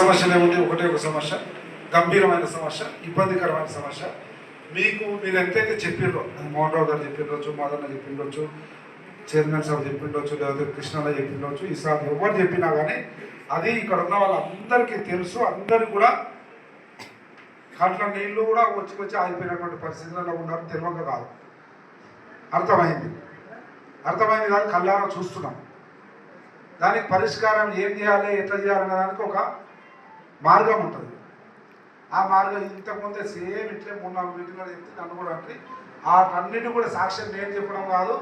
సమస్యనే ఉంది. ఒకటే ఒక సమస్య, గంభీరమైన సమస్య, ఇబ్బందికరమైన సమస్య. మీరు ఎంతైతే చెప్పిర్రో, మోహన్ రావు గారు చెప్పిండొచ్చు, మాదన్న చెప్పిండొచ్చు, చైర్మన్ సాబ్ చెప్పిండొచ్చు, లేదా కృష్ణన్న చెప్పిండొచ్చు, ఈసారి ఎవరు చెప్పినా కానీ అది ఇక్కడ ఉన్న వాళ్ళందరికీ తెలుసు. అందరూ కూడా కంట్లో నీళ్ళు కూడా వచ్చి ఆగిపోయినటువంటి పరిస్థితులలో ఉన్నారు. తెలియక కాదు, అర్థమైంది కాదు, కళ్ళారా చూస్తున్నాం. దానికి పరిష్కారం ఏం చేయాలి, ఎట్లా చేయాలనే దానికి ఒక మార్గం ఉంటుంది. ఆ మార్గం ఇంతకుముందే సేమ్ ఇట్లే 3-4 మీటింగ్లు చెప్తే నన్ను కూడా అంటే వాటన్నిటి కూడా సాక్ష్యం నేను చెప్పడం కాదు,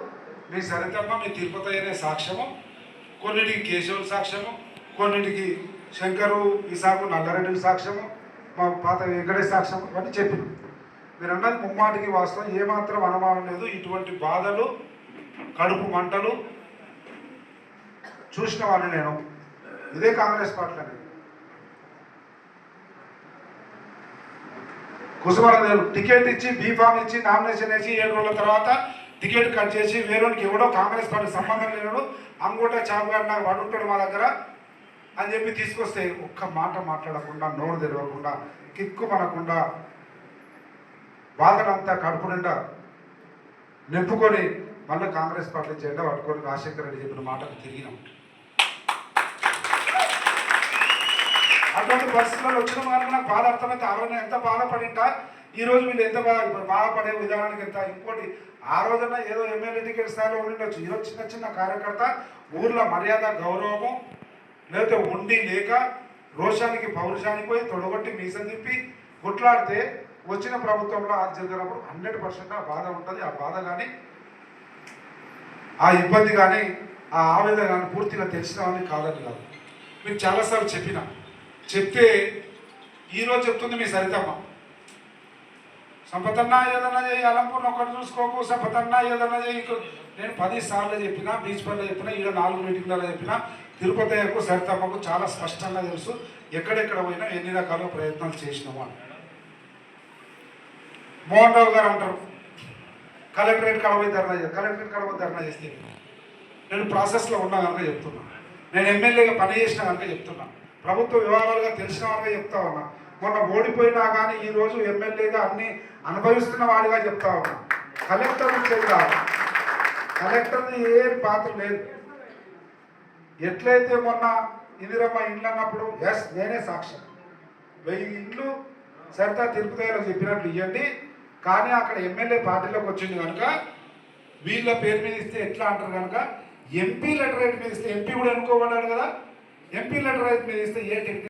మీ సరితమ్మ, మీ తిరుపతి అనే సాక్ష్యము, కొన్నిటికి కేశవుల సాక్ష్యము, కొన్నిటికి శంకరు ఇసాకు నల్లరెడ్డి సాక్ష్యము, మా పాత వెంకటేష్ సాక్ష్యం, ఇవన్నీ చెప్పిన. మీరు అన్నది ముమ్మాటికి వాస్తవం, ఏమాత్రం అనుమానం లేదు. ఇటువంటి బాధలు, కడుపు మంటలు చూసిన వాడిని నేను. ఇదే కాంగ్రెస్ పార్టీలని కుసుమరాదేవులు టికెట్ ఇచ్చి, బీఫామ్ ఇచ్చి, నామినేషన్ వేసి 7 రోజుల తర్వాత టికెట్ కట్ చేసి వేరేకి ఎవడో కాంగ్రెస్ పార్టీకి సంబంధం లేనాడు, అంగూట చాపుగాడు నాకు వాడుంటాడు మా దగ్గర అని చెప్పి తీసుకొస్తే ఒక్క మాట మాట్లాడకుండా, నోరు తెరవకుండా, కిక్కు మనకుండా, బాధనంతా కడుపు నిండా నింపుకొని మళ్ళీ కాంగ్రెస్ పార్టీ జెండా పట్టుకొని రాజశేఖర రెడ్డి చెప్పిన మాటకు తిరిగినాం. అటువంటి పరిస్థితుల్లో వచ్చిన వాళ్ళకి నాకు బాధ అర్థమైతే ఆలోచన ఎంత బాధపడింటా, ఈరోజు వీళ్ళు ఎంత బాధపడే విధానానికి ఎంత. ఇంకోటి, ఆ రోజున ఏదో ఎమ్మెల్యే టికెట్ స్థాయిలో ఉండొచ్చు, ఈరోజు చిన్న చిన్న కార్యకర్త ఊర్లో మర్యాద, గౌరవము లేకపోతే ఉండి లేక రోషానికి పౌరుషానికి పోయి తొడగొట్టి మీసం తిప్పి కొట్లాడితే వచ్చిన ప్రభుత్వంలో అది జరిగినప్పుడు 100% ఆ బాధ ఉంటుంది. ఆ బాధ కానీ, ఆ ఇబ్బంది కానీ, ఆ ఆవేదన కానీ పూర్తిగా తెలిసినవన్నీ కాదని కాదు. మీకు చాలాసార్లు చెప్తే ఈరోజు చెప్తుంది మీ సరితమ్మ, సంపతన్నా ఏదన్నా చేయి, అలంపూర్ని ఒక్కటి చూసుకోకు, సంపతన్నా ఏదన్నా చేయి. నేను 10 సార్లు చెప్పినా, బీచ్ పనిలో చెప్పినా, ఈడ 4 మీటింగ్లలో చెప్పినా, తిరుపతికు సరితమ్మకు చాలా స్పష్టంగా తెలుసు ఎక్కడెక్కడ పోయినా ఎన్ని రకాల ప్రయత్నాలు చేసినామో అని. మోహన్ రావు గారు అంటారు కలెక్టరేట్ కడపోయి ధర్నా చేస్తే నేను ప్రాసెస్లో ఉన్నా కనుక చెప్తున్నా, నేను ఎమ్మెల్యేగా పని చేసిన కనుక చెప్తున్నా, ప్రభుత్వ వ్యవహారాలుగా తెలిసిన వాడిగా చెప్తా ఉన్నా. మొన్న ఓడిపోయినా కానీ ఈరోజు ఎమ్మెల్యేగా అన్ని అనుభవిస్తున్న వాడిగా చెప్తా ఉన్నా. కలెక్టర్ కాదు, కలెక్టర్ది ఏ పాత్ర లేదు. ఎట్లయితే మొన్న ఇందిరమ్మ ఇండ్లు అన్నప్పుడు నేనే సాక్ష్యం, 1000 ఇండ్లు సరితా తిరుపతిలో చెప్పినట్లు ఇవ్వండి, కానీ అక్కడ ఎమ్మెల్యే పార్టీలోకి వచ్చింది కనుక వీళ్ళ పేరు మీద ఇస్తే ఎట్లా అంటారు కనుక ఎంపీ లెటర్ రైట్ మీద ఇస్తే, ఎంపీ కూడా ఎన్నుకోబడ్డాడు కదా, ఎంపీ లెటర్ రైట్ మీద ఇస్తే ఏ